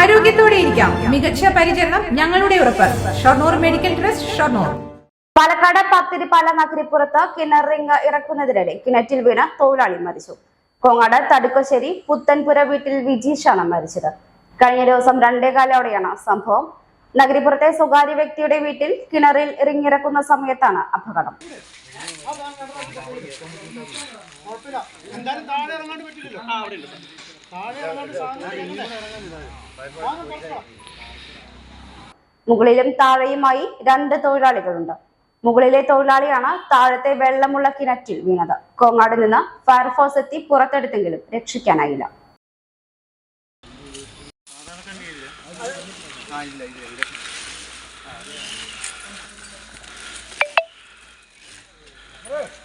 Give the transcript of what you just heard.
ആരോഗ്യത്തോടെ ഇരിക്കാം. മികച്ച പരിചരണം ഞങ്ങളുടെ ഉറപ്പ്. Shoranur medical trust, Shoranur. പാലക്കാട് പത്തിരിപ്പാല നഗരിപ്പുറത്ത് കിണർ റിംഗ് ഇറക്കുന്നതിനിടെ കിണറ്റിൽ വീണ് തൊഴിലാളി മരിച്ചു. കോങ്ങാട് തടുക്കശ്ശേരി പുത്തൻപുര വീട്ടിൽ വിജീഷാണ് മരിച്ചത്. കഴിഞ്ഞ ദിവസം 2:15 സംഭവം. നഗരിപ്പുറത്തെ സ്വകാര്യ വ്യക്തിയുടെ വീട്ടിൽ കിണറിൽ റിംഗ് ഇറക്കുന്ന സമയത്താണ് അപകടം. മുകളിലും താഴെയുമായി 2 തൊഴിലാളികളുണ്ട്. മുകളിലെ തൊഴിലാളിയാണ് താഴത്തെ വെള്ളമുള്ള കിണറ്റിൽ വീണത്. കോങ്ങാട് നിന്ന് ഫയർഫോഴ്സ് എത്തി പുറത്തെടുത്തെങ്കിലും രക്ഷിക്കാനായില്ല. Hey!